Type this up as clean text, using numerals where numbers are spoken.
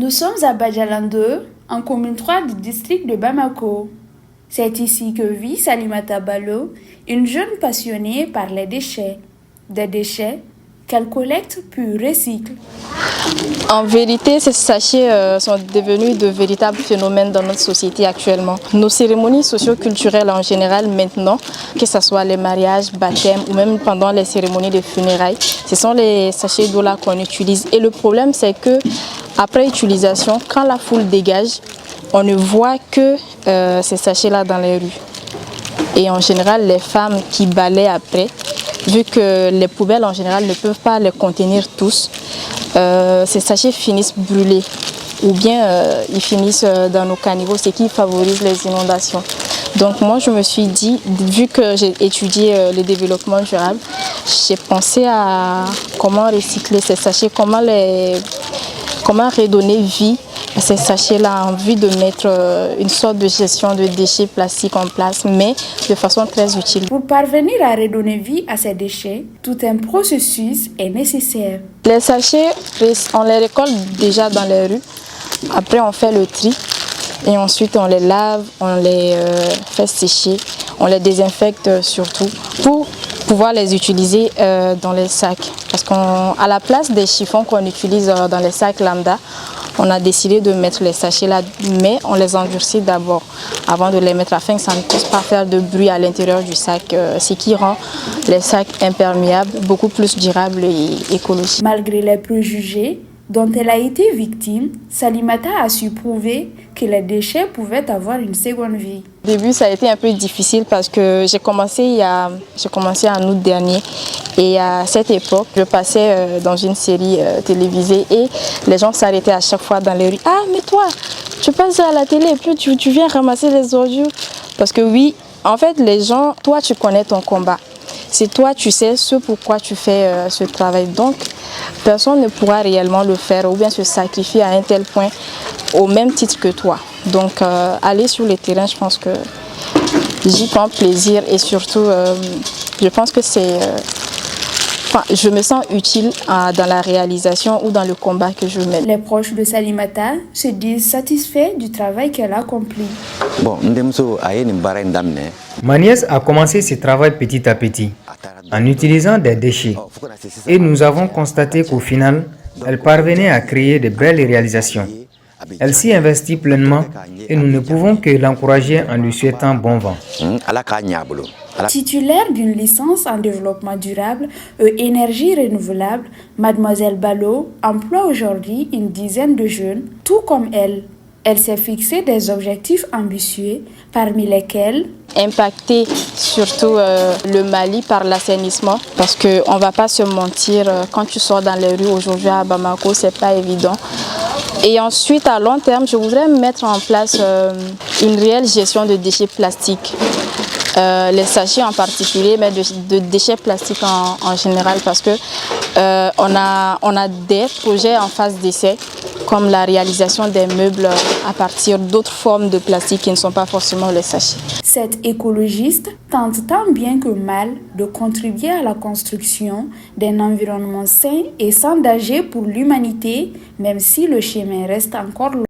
Nous sommes à Badjalan 2, en commune 3 du district de Bamako. C'est ici que vit Salimata Ballo, une jeune passionnée par les déchets. Des déchets qu'elle collecte puis recycle. En vérité, ces sachets sont devenus de véritables phénomènes dans notre société actuellement. Nos cérémonies socio-culturelles en général maintenant, que ce soit les mariages, baptêmes ou même pendant les cérémonies de funérailles, ce sont les sachets d'eau-là qu'on utilise. Et le problème, c'est que après utilisation, quand la foule dégage, on ne voit que ces sachets-là dans les rues. Et en général, les femmes qui balaient après, vu que les poubelles en général ne peuvent pas les contenir tous, ces sachets finissent brûlés ou bien ils finissent dans nos caniveaux, ce qui favorise les inondations. Donc moi je me suis dit, vu que j'ai étudié le développement durable, j'ai pensé à comment recycler ces sachets, comment redonner vie à ces sachets-là en vue de mettre une sorte de gestion de déchets plastiques en place, mais de façon très utile. Pour parvenir à redonner vie à ces déchets, tout un processus est nécessaire. Les sachets, on les récolte déjà dans les rues. Après, on fait le tri et ensuite on les lave, on les fait sécher, on les désinfecte surtout pour pouvoir les utiliser dans les sacs. Parce qu'à la place des chiffons qu'on utilise dans les sacs lambda, on a décidé de mettre les sachets là, mais on les endurcit d'abord avant de les mettre afin que ça ne puisse pas faire de bruit à l'intérieur du sac, ce qui rend les sacs imperméables, beaucoup plus durables et écologiques. Malgré les préjugés dont elle a été victime, Salimata a su prouver que les déchets pouvaient avoir une seconde vie. Au début, ça a été un peu difficile parce que j'ai commencé en août dernier et à cette époque, je passais dans une série télévisée et les gens s'arrêtaient à chaque fois dans les rues. « Ah, mais toi, tu passes à la télé et puis tu viens ramasser les ordures ?» Parce que oui, en fait, les gens, toi, tu connais ton combat. C'est toi, tu sais ce pourquoi tu fais ce travail. Donc, personne ne pourra réellement le faire ou bien se sacrifier à un tel point au même titre que toi. Donc, aller sur le terrain, je pense que j'y prends plaisir et surtout, je pense que je me sens utile dans la réalisation ou dans le combat que je mène. Les proches de Salimata se disent satisfaits du travail qu'elle a accompli. Ma nièce a commencé ce travail petit à petit, en utilisant des déchets. Et nous avons constaté qu'au final, elle parvenait à créer de belles réalisations. Elle s'y investit pleinement et nous ne pouvons que l'encourager en lui souhaitant bon vent. Titulaire d'une licence en développement durable et énergie renouvelable, Mademoiselle Ballo emploie aujourd'hui une dizaine de jeunes, tout comme elle. Elle s'est fixé des objectifs ambitieux, parmi lesquels impacter surtout le Mali par l'assainissement, parce qu'on ne va pas se mentir, quand tu sors dans les rues aujourd'hui à Bamako, ce n'est pas évident. Et ensuite, à long terme, je voudrais mettre en place une réelle gestion de déchets plastiques. Les sachets en particulier, mais de déchets plastiques en général, parce que on a des projets en phase d'essai, comme la réalisation des meubles à partir d'autres formes de plastique qui ne sont pas forcément les sachets. Cette écologiste tente tant bien que mal de contribuer à la construction d'un environnement sain et sans danger pour l'humanité, même si le chemin reste encore long.